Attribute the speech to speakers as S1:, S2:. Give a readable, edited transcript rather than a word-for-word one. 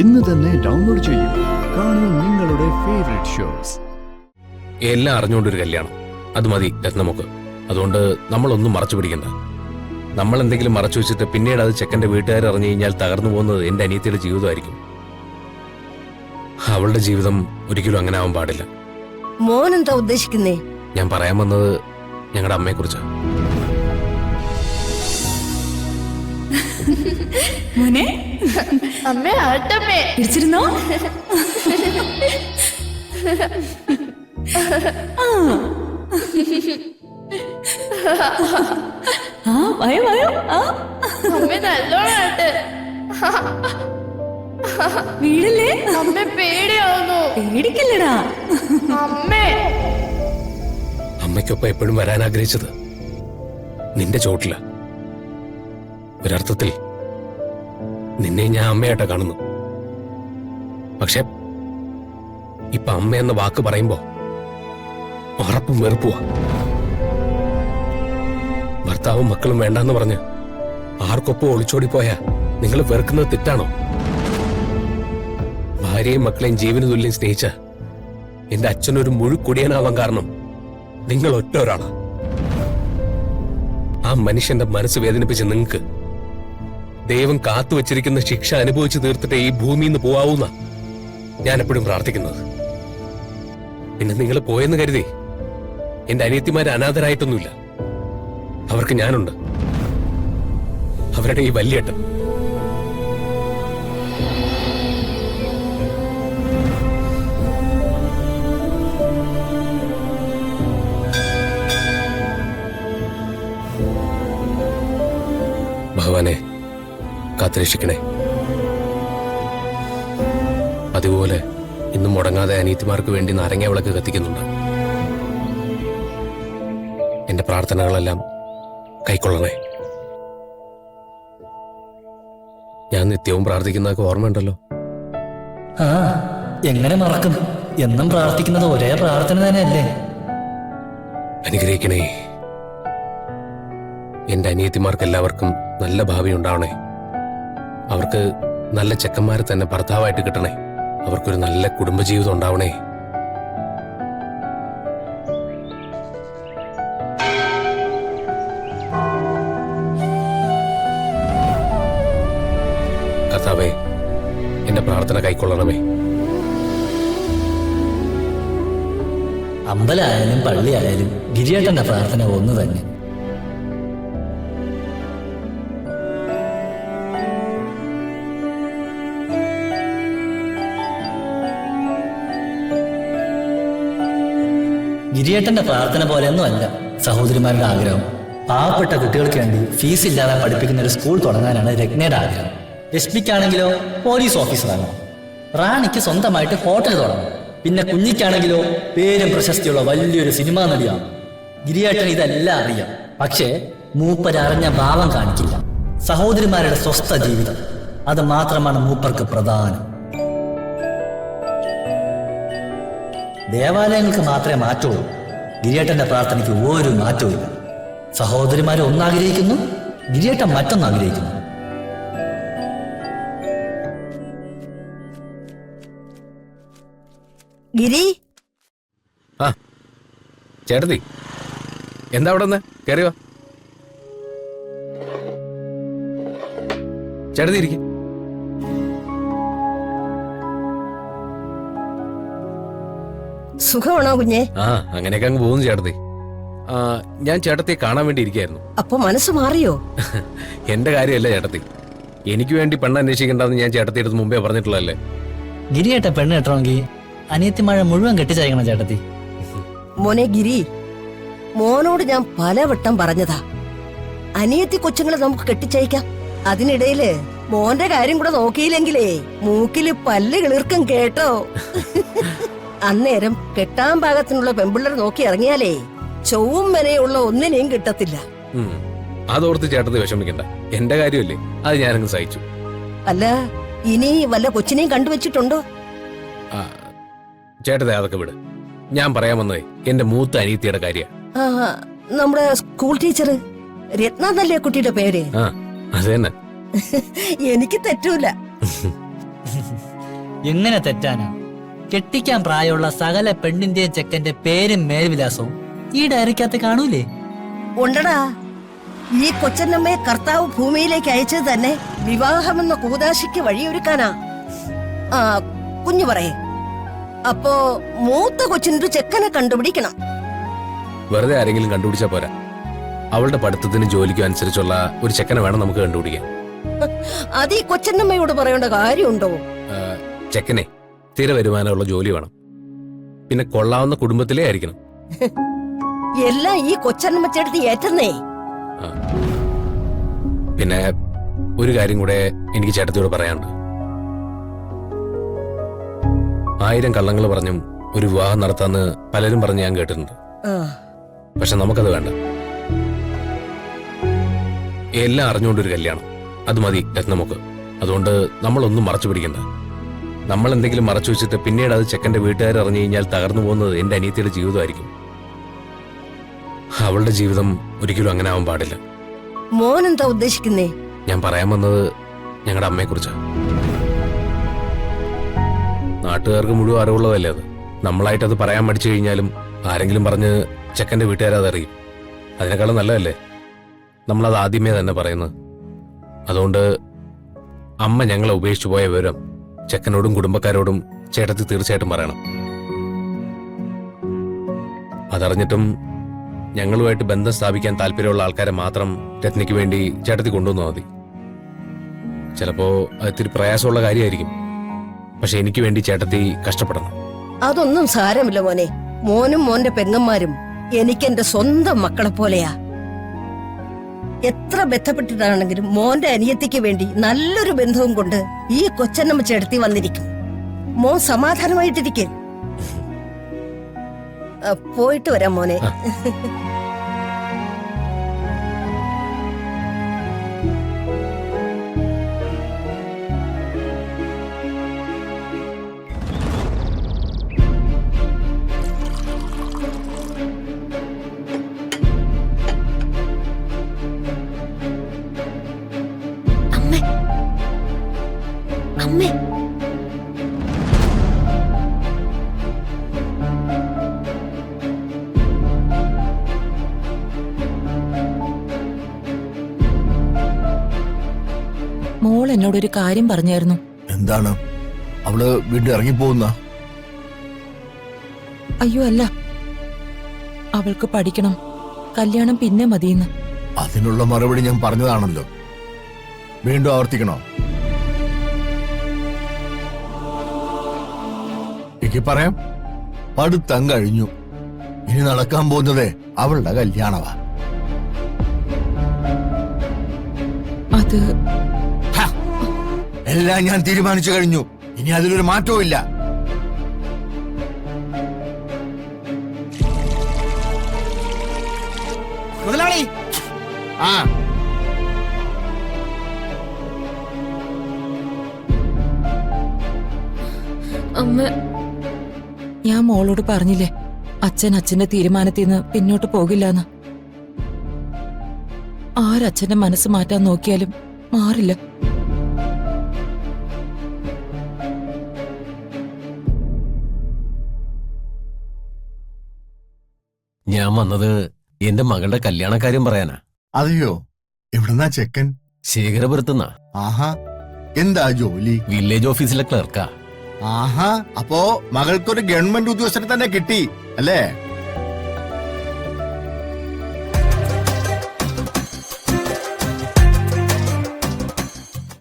S1: ഇന്ന് തന്നെ ഡൗൺലോഡ് ചെയ്യൂ. കാണൂ നിങ്ങളുടെ ഫേവറേറ്റ് ഷോസ്.
S2: എല്ലാം അറിഞ്ഞുകൊണ്ടൊരു കല്യാണം, അത് മതി രത്നമൊക്കെ. അതുകൊണ്ട് നമ്മളൊന്നും മറച്ചു പിടിക്കണ്ട. നമ്മൾ എന്തെങ്കിലും മറച്ചു വെച്ചിട്ട് പിന്നീട് അത് ചെക്കന്റെ വീട്ടുകാർ അറിഞ്ഞു കഴിഞ്ഞാൽ തകർന്നു പോകുന്നത് എന്റെ അനിയത്തിയുടെ ജീവിതമായിരിക്കും. അവളുടെ ജീവിതം ഒരിക്കലും അങ്ങനെ ആവാൻ പാടില്ല.
S3: മോൻ എന്താ ഉദ്ദേശിക്കുന്നേ?
S2: ഞാൻ പറയാൻ വന്നത് ഞങ്ങളുടെ അമ്മയെ കുറിച്ചാണ്.
S4: മോനെ,
S5: അമ്മേ ആട്ടമ്മേ
S4: പിടിച്ചിരുന്നോ? ആ വയോ വയോ.
S5: അമ്മേ നല്ലോണം ആട്ട്.
S4: വീടല്ലേ?
S5: അമ്മേ പേടിയാവുന്നു.
S4: പേടിക്കല്ലടാ
S5: അമ്മേ.
S2: അമ്മയ്ക്കൊപ്പം എപ്പോഴും വരാൻ ആഗ്രഹിച്ചത് നിന്റെ ചോട്ടില. ഒരർത്ഥത്തിൽ നിന്നെ ഞാൻ അമ്മയായിട്ടാ കാണുന്നു. പക്ഷെ ഇപ്പൊ അമ്മ എന്ന വാക്ക് പറയുമ്പോ ഉറപ്പും വെറുപ്പുവാ. ഭർത്താവും മക്കളും വേണ്ടെന്ന് പറഞ്ഞ് ആർക്കൊപ്പം ഒളിച്ചോടിപ്പോയാ നിങ്ങൾ വെറുക്കുന്നത് തെറ്റാണോ? ഭാര്യയും മക്കളെയും ജീവന് തുല്യം സ്നേഹിച്ച എന്റെ അച്ഛനൊരു മുഴുക്കുടിയനാവാൻ കാരണം നിങ്ങൾ ഒറ്റ ഒരാളാ. ആ മനുഷ്യന്റെ മനസ്സ് വേദനിപ്പിച്ച് നിങ്ങൾക്ക് ദൈവം കാത്തുവച്ചിരിക്കുന്ന ശിക്ഷ അനുഭവിച്ചു തീർത്തിട്ട് ഈ ഭൂമിയിൽ നിന്ന് പോവാവുന്ന ഞാൻ എപ്പോഴും പ്രാർത്ഥിക്കുന്നത്. പിന്നെ നിങ്ങൾ പോയെന്ന് കരുതി എന്റെ അനിയത്തിമാര് അനാഥരായിട്ടൊന്നുമില്ല. അവർക്ക് ഞാനുണ്ട്, അവരുടെ ഈ വല്യേട്ടൻ. ഭഗവാനെ കാത്തുരക്ഷിക്കണേ. അതുപോലെ ഇന്നും മുടങ്ങാതെ അനീതിമാർക്ക് വേണ്ടി നാരങ്ങ വിളക്ക് കത്തിക്കുന്നുണ്ട്. എന്റെ പ്രാർത്ഥനകളെല്ലാം കൈക്കൊള്ളണേ. ഞാൻ നിത്യവും പ്രാർത്ഥിക്കുന്നതൊക്കെ ഓർമ്മയുണ്ടല്ലോ.
S6: ആ, എങ്ങനെ മറക്കും? എന്നും പ്രാർത്ഥിക്കുന്നത് ഒരേ പ്രാർത്ഥന തന്നെയല്ലേ?
S2: അനുഗ്രഹിക്കണേ. എന്റെ അനിയത്തിമാർക്ക് എല്ലാവർക്കും നല്ല ഭാവി ഉണ്ടാവണേ. അവർക്ക് നല്ല ചെക്കന്മാരെ തന്നെ ഭർത്താവായിട്ട് കിട്ടണേ. അവർക്കൊരു നല്ല കുടുംബജീവിതം ഉണ്ടാവണേ. കർത്താവേ, എന്റെ പ്രാർത്ഥന കൈക്കൊള്ളണമേ.
S6: അമ്പലമായാലും പള്ളിയായാലും ഗിരിയേട്ടന്റെ പ്രാർത്ഥന ഒന്ന് തന്നെ. ഗിരിയേട്ടന്റെ പ്രാർത്ഥന പോലെയൊന്നും അല്ല സഹോദരിമാരുടെ ആഗ്രഹം. പാവപ്പെട്ട കുട്ടികൾക്ക് വേണ്ടി ഫീസ് ഇല്ലാതെ പഠിപ്പിക്കുന്ന ഒരു സ്കൂൾ തുടങ്ങാനാണ് രത്നയുടെ ആഗ്രഹം. രശ്മിക്കാണെങ്കിലോ പോലീസ് ഓഫീസറാണ്. റാണിക്ക് സ്വന്തമായിട്ട് ഹോട്ടൽ തുടങ്ങണം. പിന്നെ കുഞ്ഞിക്കാണെങ്കിലോ പേരും പ്രശസ്തിയുള്ള വലിയൊരു സിനിമാ നടിയാണ്. ഗിരിയേട്ടൻ ഇതെല്ലാം അറിയാം. പക്ഷേ മൂപ്പരറിഞ്ഞ ഭാവം കാണിക്കില്ല. സഹോദരിമാരുടെ സ്വസ്ഥ ജീവിതം, അത് മാത്രമാണ് മൂപ്പർക്ക് പ്രധാനം. ദേവാലയങ്ങൾക്ക് മാത്രമേ മാറ്റമുള്ളൂ. ഗിരിയേട്ടന്റെ പ്രാർത്ഥനയ്ക്ക് ഒരു മാറ്റവും ഇല്ല. സഹോദരിമാരെ ഒന്നാഗ്രഹിക്കുന്നു, ഗിരിയേട്ടൻ മറ്റൊന്നാഗ്രഹിക്കുന്നു.
S3: ഗിരി,
S2: ആ ചേട്ടത്തി, എന്താ അവിടെ നിന്ന് കയറി വാ. ചേട്ടത്തി ഇരിക്കും.
S3: സുഖമാണോ കുഞ്ഞെ?
S2: ആ, അങ്ങനെയൊക്കെ അങ്ങ് പോകുന്നു ചേട്ടത്തി. ഞാൻ ചേട്ടത്തിയെ കാണാൻ വേണ്ടി ഇരിക്കായിരുന്നു.
S3: അപ്പൊ മനസ്സ് മാറിയോ?
S2: എന്റെ കാര്യമല്ല ചേട്ടത്തി, എനിക്ക് വേണ്ടി പെണ്ണ് അന്വേഷിക്കണ്ടെന്ന് ഞാൻ ചേട്ടത്തി അടുത്ത് മുമ്പേ പറഞ്ഞിട്ടുള്ളതല്ലേ.
S6: ഗിരിയേട്ട പെണ്ണ് കെട്ടണമെങ്കിൽ അനിയത്തിമഴ മുഴുവൻ കെട്ടിച്ചയക്കണം ചേട്ടത്തി.
S3: മോനെ ഗിരി, മോനോട് ഞാൻ പലവട്ടം പറഞ്ഞതാ, അനിയത്തി കൊച്ചുങ്ങളെ നമുക്ക് കെട്ടിച്ചയക്കാം. അതിനിടയില് മോന്റെ കാര്യം കൂടെ നോക്കിയില്ലെങ്കിലേ മൂക്കില് പല്ല് കിളിർക്കും കേട്ടോ. അന്നേരം കെട്ടാൻ പാകത്തിനുള്ള പെമ്പിള്ളർ നോക്കി ഇറങ്ങിയാലേ ചൊവ്വും വരെയുള്ള ഒന്നിനെയും കിട്ടത്തില്ല.
S2: അതോർത്ത് ചേട്ടത്തി വിഷമിക്കണ്ട, എന്റെ കാര്യമല്ലേ, അത് ഞാനങ്ങ് സഹിച്ചു.
S3: അല്ല, ഇനി വല്ല കൊച്ചിനെയും കണ്ടുവച്ചിട്ടുണ്ടോ?
S2: ചേട്ടത്തെ അതൊക്കെ വിട്. ഞാൻ പറയാൻ വന്നതേ എന്റെ മൂത്ത അനിയത്തിയുടെ കാര്യ.
S3: നമ്മുടെ സ്കൂൾ ടീച്ചർ രത്ന എന്നല്ലേ കുട്ടിയുടെ പേര്?
S2: അത് തന്നെ.
S3: എനിക്ക് തെറ്റൂല.
S6: എങ്ങനെ തെറ്റാനാ? കെട്ടിക്കാൻ പ്രായമുള്ള സകല പെണ്ണിന്റെയും ചെക്കന്റെ പേരും മേൽവിലാസവും ഈ ഡയറിക്കകത്ത് കാണൂലേ?
S3: ഉണ്ടടാ, ഈ കൊച്ചന്നമ്മയെ കർത്താവ് ഭൂമിയിലേക്ക് അയച്ചത് തന്നെ വിവാഹമെന്ന കൂതാശിക്ക് വഴിയൊരുക്കാനാ. ആ കുഞ്ഞു പറയേ, അപ്പോ മൂത്ത കൊച്ചിനൊരു ചെക്കനെ കണ്ടുപിടിക്കണം.
S2: വെറുതെ ആരെങ്കിലും കണ്ടുപിടിച്ചാ പോരാ. അവളുടെ പഠിത്തത്തിനും ജോലിക്കും അനുസരിച്ചുള്ള ഒരു ചെക്കനെ വേണം നമുക്ക് കണ്ടുപിടിക്കാൻ.
S3: അത് ഈ കൊച്ചന്നമ്മയോട് പറയേണ്ട കാര്യമുണ്ടോ?
S2: ചെക്കനെ സ്ഥിര വരുമാനമുള്ള ജോലി വേണം. പിന്നെ കൊള്ളാവുന്ന കുടുംബത്തിലേ ആയിരിക്കണം.
S3: എല്ലാം ഈ കൊച്ചന്നമ്മ ചേട്ടത്തി ഏറ്റന്നേ.
S2: പിന്നെ ഒരു കാര്യം കൂടെ എനിക്ക് ചേട്ടത്തിയോട് പറയാനുണ്ട്. 1000 കള്ളങ്ങൾ പറഞ്ഞും ഒരു വിവാഹം നടത്താന്ന് പലരും പറഞ്ഞ് ഞാൻ കേട്ടിട്ടുണ്ട്. പക്ഷെ നമുക്കത് വേണ്ട. എല്ലാം അറിഞ്ഞുകൊണ്ടൊരു കല്യാണം, അത് മതി രത്നമൊക്കെ. അതുകൊണ്ട് നമ്മളൊന്നും മറച്ചു പിടിക്കണ്ട. നമ്മൾ എന്തെങ്കിലും മറച്ചു വെച്ചിട്ട് പിന്നീട് അത് ചെക്കന്റെ വീട്ടുകാർ അറിഞ്ഞു കഴിഞ്ഞാൽ തകർന്നു പോകുന്നത് എന്റെ അനിയത്തിയുടെ ജീവിതമായിരിക്കും. അവളുടെ ജീവിതം ഒരിക്കലും അങ്ങനെ ആവാൻ പാടില്ല.
S3: മോൻ എന്താ ഉദ്ദേശിക്കുന്നേ?
S2: ഞാൻ പറയാൻ വന്നത് ഞങ്ങളുടെ അമ്മയെക്കുറിച്ചാണ്. നാട്ടുകാർക്ക് മുഴുവൻ അറിവുള്ളതല്ലേ അത്. നമ്മളായിട്ടത് പറയാൻ മടിച്ചു കഴിഞ്ഞാലും ആരെങ്കിലും പറഞ്ഞ് ചെക്കന്റെ വീട്ടുകാരതറിയും. അതിനേക്കാളും നല്ലതല്ലേ നമ്മളത് ആദ്യമേ തന്നെ പറയുന്നത്. അതുകൊണ്ട് അമ്മ ഞങ്ങളെ ഉപേക്ഷിച്ചു പോയ വിവരം ചെക്കനോടും കുടുംബക്കാരോടും ചേട്ടത്തി തീർച്ചയായിട്ടും പറയണം. അതറിഞ്ഞിട്ടും ഞങ്ങളുമായിട്ട് ബന്ധം സ്ഥാപിക്കാൻ താല്പര്യമുള്ള ആൾക്കാരെ മാത്രം രത്നയ്ക്ക് വേണ്ടി ചേട്ടത്തി കൊണ്ടുവന്നാൽ മതി. ചിലപ്പോ അത് ഇത്തിരി പ്രയാസമുള്ള കാര്യമായിരിക്കും. പക്ഷെ എനിക്ക് വേണ്ടി ചേട്ടത്തി കഷ്ടപ്പെടണം.
S3: അതൊന്നും സാരമില്ല മോനെ. മോനും മോന്റെ പെങ്ങന്മാരും എനിക്കെന്റെ സ്വന്തം മക്കളെ പോലെയാ. എത്ര ബന്ധപ്പെട്ടിട്ടാണെങ്കിലും മോന്റെ അനിയത്തിക്ക് വേണ്ടി നല്ലൊരു ബന്ധവും കൊണ്ട് ഈ കൊച്ചന്നമ്മ ചേട്ടത്തി വന്നിരിക്കും. മോൻ സമാധാനമായിട്ടിരിക്കെ. പോയിട്ട് വരാം മോനെ. അമ്മേ,
S4: മോൾ എന്നോടൊരു കാര്യം പറഞ്ഞായിരുന്നു.
S1: എന്താണ്? അവള് വീണ്ടും ഇറങ്ങിപ്പോകുന്ന?
S4: അയ്യോ അല്ല, അവൾക്ക് പഠിക്കണം, കല്യാണം പിന്നെ മതിയെന്ന്.
S1: അതിനുള്ള മറുപടി ഞാൻ പറഞ്ഞതാണല്ലോ. വീണ്ടും ആവർത്തിക്കണോ? എനിക്ക് പറയാം, പഠിത്തം കഴിഞ്ഞു. ഇനി നടക്കാൻ പോകുന്നതേ അവളുടെ കല്യാണവാ.
S4: അത്
S1: എല്ലാം ഞാൻ തീരുമാനിച്ചു കഴിഞ്ഞു. ഇനി അതിലൊരു മാറ്റവും ഇല്ല. മുതലാളി,
S5: അമ്മ,
S4: ഞാൻ മോളോട് പറഞ്ഞില്ലേ അച്ഛൻ അച്ഛന്റെ തീരുമാനത്തിൽ നിന്ന് പിന്നോട്ട് പോകില്ലെന്ന്. ആരച്ഛന്റെ മനസ്സ് മാറ്റാൻ നോക്കിയാലും മാറില്ല.
S7: ഞാൻ വന്നത് എന്റെ മകളുടെ കല്യാണക്കാര്യം പറയാനാ.
S1: അതെയോ? എവിടുന്നാ ചെക്കൻ?
S7: ശേഖരപുരത്തുനിന്നാ.
S1: ആഹാ, എന്താ ജോലി?
S7: വില്ലേജ് ഓഫീസിലെ ക്ലർക്കാ.
S1: ആഹാ, അപ്പോ മകൾക്കൊരു ഗവൺമെന്റ് ഉദ്യോഗസ്ഥനെ തന്നെ കിട്ടി അല്ലേ?